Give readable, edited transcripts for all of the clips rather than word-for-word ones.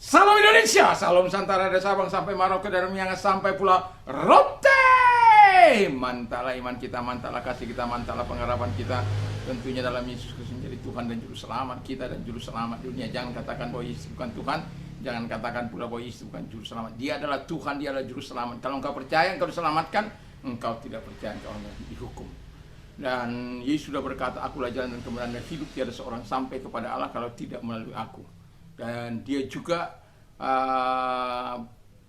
Salam Indonesia, salam Nusantara dari Sabang sampai Maroko, dari Miangas sampai Pulau Rote. Mantalah iman kita, mantalah kasih kita, mantalah pengharapan kita. Tentunya dalam Yesus Kristus menjadi Tuhan dan Juru Selamat kita dan Juru Selamat dunia. Jangan katakan bahwa Yesus bukan Tuhan, jangan katakan pula bahwa Yesus bukan Juru Selamat. Dia adalah Tuhan, dia adalah Juru Selamat. Kalau engkau percaya engkau diselamatkan, engkau tidak percaya engkau hanya dihukum. Dan Yesus sudah berkata, akulah jalan dan kebenaran dan hidup, tiada seorang sampai kepada Allah kalau tidak melalui aku. Dan dia juga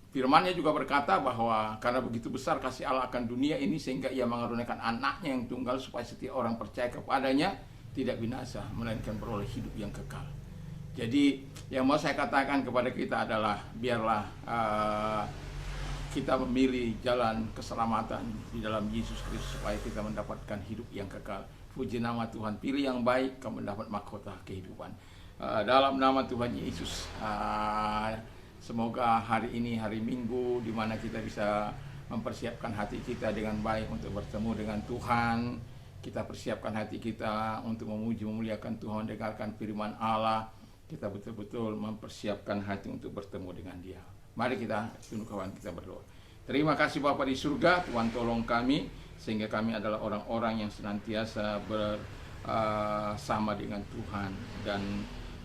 firman-Nya juga berkata bahwa karena begitu besar kasih Allah akan dunia ini sehingga ia mengaruniakan anaknya yang tunggal supaya setiap orang percaya kepadanya tidak binasa melainkan beroleh hidup yang kekal. Jadi yang mau saya katakan kepada kita adalah biarlah kita memilih jalan keselamatan di dalam Yesus Kristus supaya kita mendapatkan hidup yang kekal. Puji nama Tuhan, pilih yang baik, kamu mendapat mahkota kehidupan. Dalam nama Tuhan Yesus, semoga hari ini hari Minggu di mana kita bisa mempersiapkan hati kita dengan baik untuk bertemu dengan Tuhan. Kita persiapkan hati kita untuk memuji memuliakan Tuhan, dengarkan firman Allah. Kita betul-betul mempersiapkan hati untuk bertemu dengan Dia. Mari kita tunduk kawan, kita berdoa. Terima kasih Bapa di surga, Tuhan tolong kami sehingga kami adalah orang-orang yang senantiasa bersama dengan Tuhan dan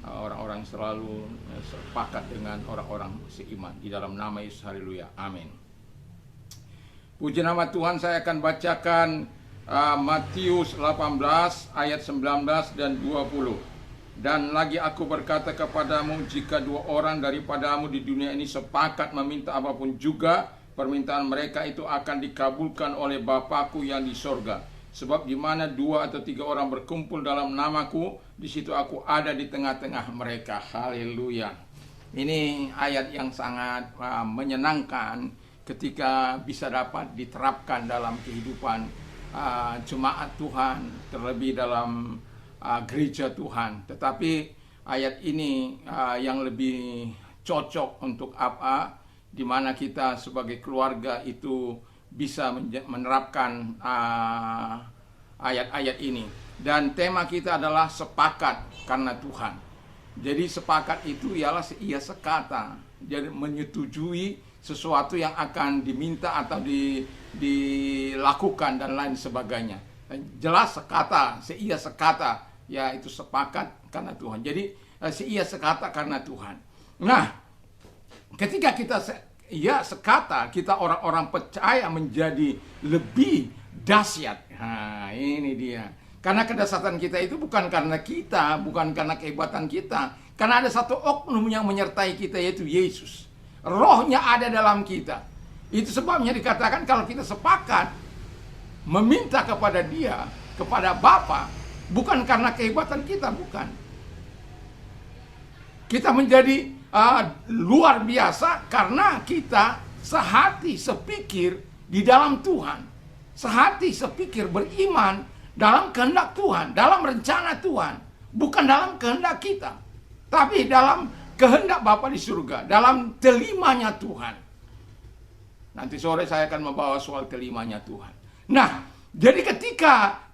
orang-orang selalu sepakat dengan orang-orang seiman di dalam nama Yesus. Haleluya, amin. Puji nama Tuhan. Saya akan bacakan Matius 18 ayat 19 dan 20. Dan lagi aku berkata kepadamu, jika dua orang daripadamu di dunia ini sepakat meminta apapun juga, permintaan mereka itu akan dikabulkan oleh Bapa-Ku yang di sorga. Sebab di mana 2 atau 3 orang berkumpul dalam namaku, di situ aku ada di tengah-tengah mereka. Haleluya. Ini ayat yang sangat menyenangkan ketika bisa dapat diterapkan dalam kehidupan jemaat Tuhan, terlebih dalam gereja Tuhan. Tetapi ayat ini yang lebih cocok untuk apa? Di mana kita sebagai keluarga itu bisa menerapkan ayat-ayat ini. Dan tema kita adalah sepakat karena Tuhan. Jadi sepakat itu ialah ia sekata, jadi menyetujui sesuatu yang akan diminta atau dilakukan dan lain sebagainya. Jelas sekata, seia sekata, yaitu sepakat karena Tuhan. Jadi seia sekata karena Tuhan. Nah, ketika kita sekata, kita orang-orang percaya menjadi lebih dahsyat. Nah, ini dia. Karena kedahsyatan kita itu bukan karena kita, bukan karena kehebatan kita. Karena ada satu oknum yang menyertai kita, yaitu Yesus. Rohnya ada dalam kita. Itu sebabnya dikatakan kalau kita sepakat meminta kepada Dia, kepada Bapa, bukan karena kehebatan kita, bukan. Kita menjadi luar biasa karena kita sehati sepikir di dalam Tuhan, sehati sepikir beriman dalam kehendak Tuhan, dalam rencana Tuhan, bukan dalam kehendak kita, tapi dalam kehendak Bapa di surga, dalam telimanya Tuhan. Nanti sore saya akan membawa soal telimanya Tuhan. Nah, jadi ketika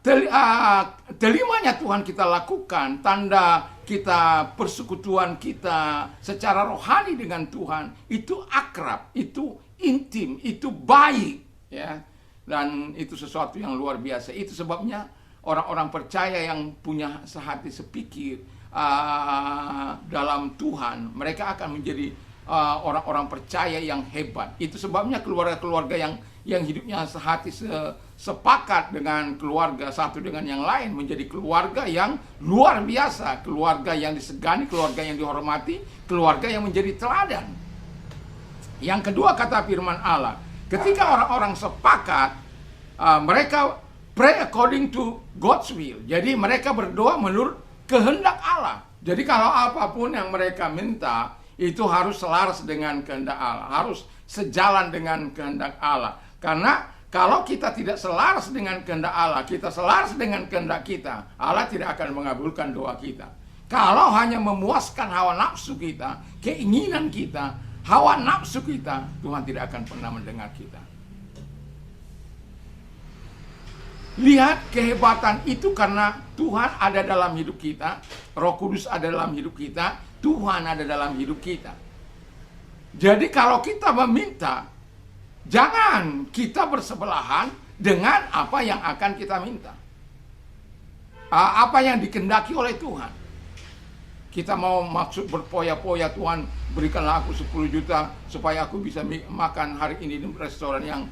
telimanya Tuhan kita lakukan, tanda kita persekutuan kita secara rohani dengan Tuhan, itu akrab, itu intim, itu baik, ya. Dan itu sesuatu yang luar biasa. Itu sebabnya orang-orang percaya yang punya sehati sepikir dalam Tuhan, mereka akan menjadi orang-orang percaya yang hebat. Itu sebabnya keluarga-keluarga yang hidupnya sehati sepakat dengan keluarga satu dengan yang lain menjadi keluarga yang luar biasa, keluarga yang disegani, keluarga yang dihormati, keluarga yang menjadi teladan. Yang kedua kata firman Allah, ketika orang-orang sepakat, mereka pray according to God's will. Jadi mereka berdoa menurut kehendak Allah. Jadi kalau apapun yang mereka minta, itu harus selaras dengan kehendak Allah, harus sejalan dengan kehendak Allah. Karena kalau kita tidak selaras dengan kehendak Allah, kita selaras dengan kehendak kita, Allah tidak akan mengabulkan doa kita. Kalau hanya memuaskan hawa nafsu kita, keinginan kita, hawa nafsu kita, Tuhan tidak akan pernah mendengar kita. Lihat kehebatan itu karena Tuhan ada dalam hidup kita, Roh Kudus ada dalam hidup kita, Tuhan ada dalam hidup kita. Jadi kalau kita meminta, jangan kita bersebelahan dengan apa yang akan kita minta. Apa yang dikehendaki oleh Tuhan. Kita mau maksud berpoya-poya, Tuhan berikanlah aku 10 juta supaya aku bisa makan hari ini di restoran yang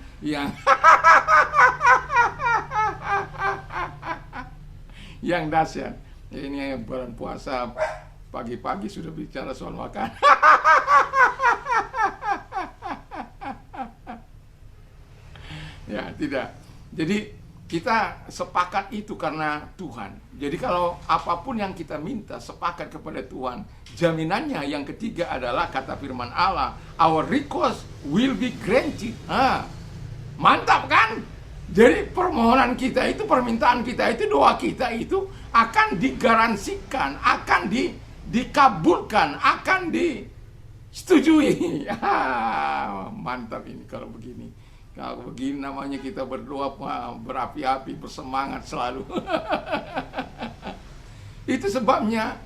yang dahsyat. Ini bulan puasa, pagi-pagi sudah bicara soal makan. Ya, tidak. Jadi kita sepakat itu karena Tuhan. Jadi kalau apapun yang kita minta sepakat kepada Tuhan, jaminannya yang ketiga adalah kata firman Allah, our request will be granted. Mantap kan? Jadi permohonan kita itu, permintaan kita itu, doa kita itu akan digaransikan, akan dikabulkan, akan disetujui. Mantap ini kalau begini. Kalau begini namanya kita berdoa berapi-api, bersemangat selalu. Itu sebabnya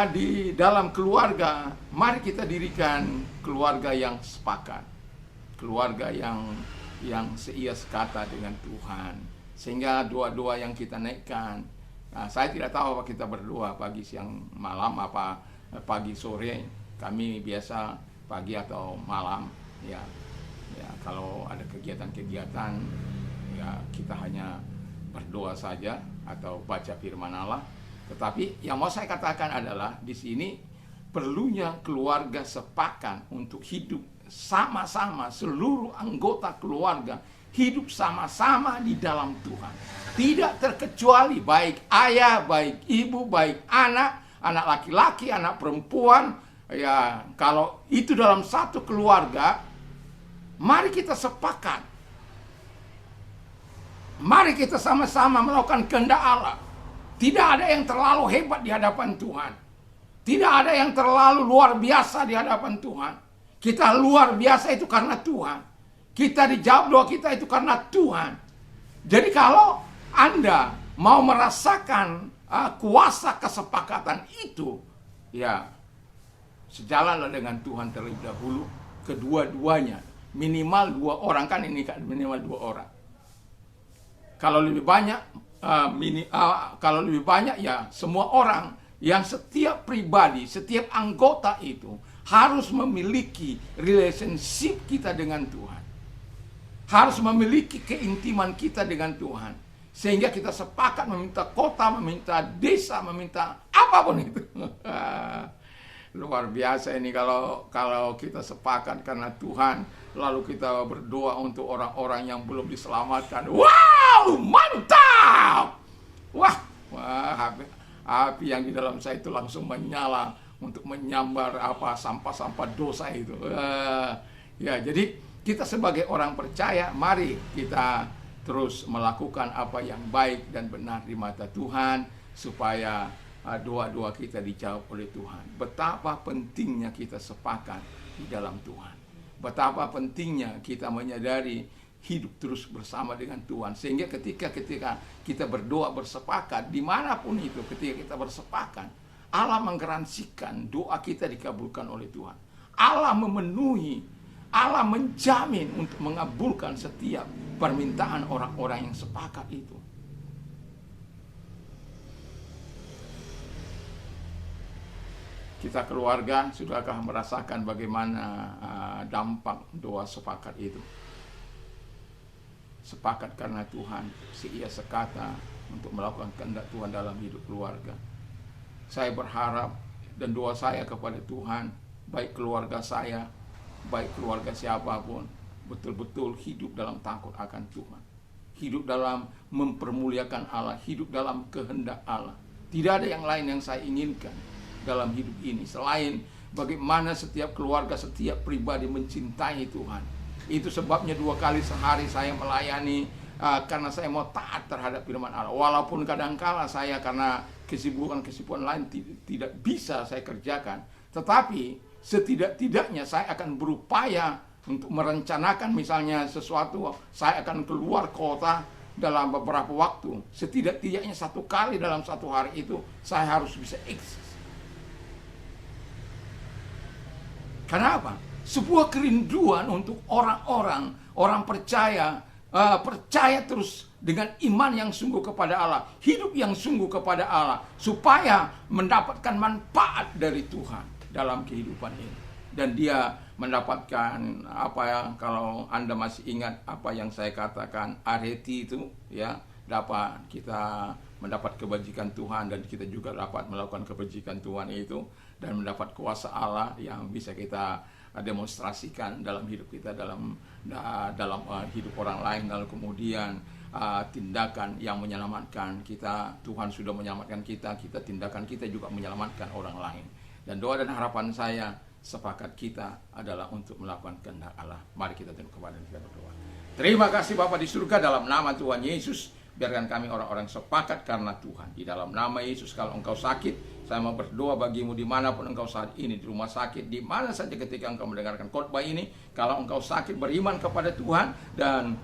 di dalam keluarga, mari kita dirikan keluarga yang sepakat, keluarga yang seia sekata dengan Tuhan, sehingga doa-doa yang kita naikkan. Saya tidak tahu apa kita berdoa pagi, siang, malam, apa pagi, sore. Kami biasa pagi atau malam, ya. Ya, kalau ada kegiatan-kegiatan, ya kita hanya berdoa saja atau baca firman Allah. Tetapi yang mau saya katakan adalah di sini perlunya keluarga sepakat untuk hidup sama-sama, seluruh anggota keluarga hidup sama-sama di dalam Tuhan. Tidak terkecuali, baik ayah, baik ibu, baik anak, anak laki-laki, anak perempuan. Ya, kalau itu dalam satu keluarga, mari kita sepakat. Mari kita sama-sama melakukan kehendak Allah. Tidak ada yang terlalu hebat di hadapan Tuhan. Tidak ada yang terlalu luar biasa di hadapan Tuhan. Kita luar biasa itu karena Tuhan. Kita dijawab doa kita itu karena Tuhan. Jadi kalau Anda mau merasakan kuasa kesepakatan itu, ya sejalanlah dengan Tuhan terlebih dahulu, kedua-duanya. Minimal 2 orang, kan ini minimal 2 orang. Kalau lebih banyak, kalau lebih banyak ya semua orang, yang setiap pribadi, setiap anggota itu harus memiliki relationship kita dengan Tuhan. Harus memiliki keintiman kita dengan Tuhan. Sehingga kita sepakat meminta kota, meminta desa, meminta apapun itu. Luar biasa ini kalau kita sepakat karena Tuhan, lalu kita berdoa untuk orang-orang yang belum diselamatkan. Wow, mantap! Wah, api yang di dalam saya itu langsung menyala untuk menyambar sampah-sampah dosa itu. Ya, jadi kita sebagai orang percaya, mari kita terus melakukan apa yang baik dan benar di mata Tuhan, supaya doa-doa kita dijawab oleh Tuhan. Betapa pentingnya kita sepakat di dalam Tuhan. Betapa pentingnya kita menyadari hidup terus bersama dengan Tuhan. Sehingga ketika kita berdoa bersepakat, dimanapun itu, ketika kita bersepakat, Allah menggaransikan doa kita dikabulkan oleh Tuhan. Allah memenuhi, Allah menjamin untuk mengabulkan setiap permintaan orang-orang yang sepakat itu. Kita keluarga sudahkah merasakan bagaimana dampak doa sepakat itu? Sepakat karena Tuhan, seia sekata untuk melakukan kehendak Tuhan dalam hidup keluarga. Saya berharap dan doa saya kepada Tuhan, baik keluarga saya, baik keluarga siapapun, betul-betul hidup dalam takut akan Tuhan. Hidup dalam mempermuliakan Allah, hidup dalam kehendak Allah. Tidak ada yang lain yang saya inginkan dalam hidup ini selain bagaimana setiap keluarga, setiap pribadi mencintai Tuhan. Itu sebabnya 2 kali sehari saya melayani, karena saya mau taat terhadap firman Allah. Walaupun kadangkala saya karena kesibukan lain tidak bisa saya kerjakan, tetapi setidak-tidaknya saya akan berupaya untuk merencanakan misalnya sesuatu, saya akan keluar kota dalam beberapa waktu. Setidak-tidaknya 1 kali dalam 1 hari itu saya harus bisa eksis. Kenapa? sebuah kerinduan untuk orang percaya, percaya terus dengan iman yang sungguh kepada Allah, hidup yang sungguh kepada Allah, supaya mendapatkan manfaat dari Tuhan dalam kehidupan ini. Dan dia mendapatkan apa ya, kalau Anda masih ingat apa yang saya katakan, areti itu ya, dapat kita mendapat kebajikan Tuhan, dan kita juga dapat melakukan kebajikan Tuhan itu, dan mendapat kuasa Allah yang bisa kita demonstrasikan dalam hidup kita, dalam hidup orang lain. Lalu kemudian tindakan yang menyelamatkan kita, Tuhan sudah menyelamatkan kita, tindakan kita juga menyelamatkan orang lain. Dan doa dan harapan saya, sepakat kita adalah untuk melakukan kehendak Allah. Mari kita tunduk kepada kita berdoa. Terima kasih Bapa di surga, dalam nama Tuhan Yesus, biarkan kami orang-orang sepakat karena Tuhan. Di dalam nama Yesus, kalau engkau sakit, saya mau berdoa bagimu dimanapun engkau saat ini, di rumah sakit, di mana saja ketika engkau mendengarkan khotbah ini. Kalau engkau sakit, beriman kepada Tuhan dan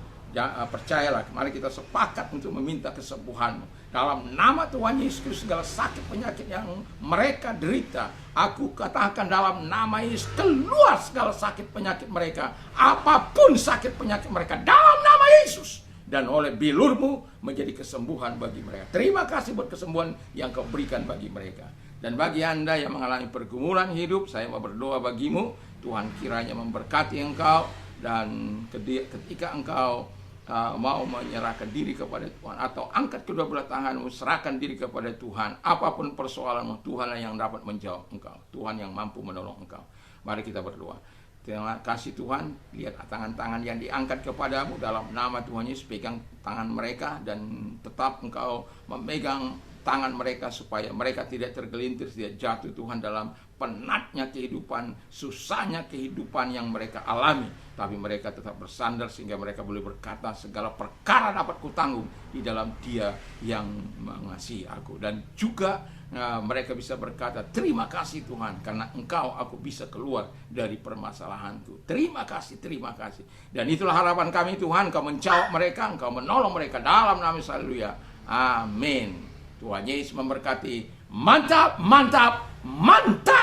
percayalah, mari kita sepakat untuk meminta kesembuhanmu. Dalam nama Tuhan Yesus, segala sakit penyakit yang mereka derita, aku katakan dalam nama Yesus, keluar segala sakit penyakit mereka. Apapun sakit penyakit mereka, dalam nama Yesus. Dan oleh bilurmu menjadi kesembuhan bagi mereka. Terima kasih buat kesembuhan yang kau berikan bagi mereka. Dan bagi Anda yang mengalami pergumulan hidup, saya mau berdoa bagimu, Tuhan kiranya memberkati engkau. Dan ketika engkau mau menyerahkan diri kepada Tuhan, atau angkat kedua belah tanganmu, serahkan diri kepada Tuhan, apapun persoalanmu, Tuhanlah yang dapat menjawab engkau, Tuhan yang mampu menolong engkau. Mari kita berdoa. Terima kasih Tuhan, lihat tangan-tangan yang diangkat kepadamu, dalam nama Tuhan Yesus, pegang tangan mereka, dan tetap engkau memegang tangan mereka supaya mereka tidak tergelintir, tidak jatuh Tuhan dalam penatnya kehidupan, susahnya kehidupan yang mereka alami, tapi mereka tetap bersandar sehingga mereka boleh berkata, segala perkara dapat kutanggung di dalam Dia yang mengasihi aku. Dan juga mereka bisa berkata, terima kasih Tuhan, karena Engkau aku bisa keluar dari permasalahanku. Terima kasih, terima kasih. Dan itulah harapan kami Tuhan, Engkau menjawab mereka, Engkau menolong mereka dalam nama Yesus. Haleluya. Amin. Tuhan Yesus memberkati. Mantap, mantap, mantap.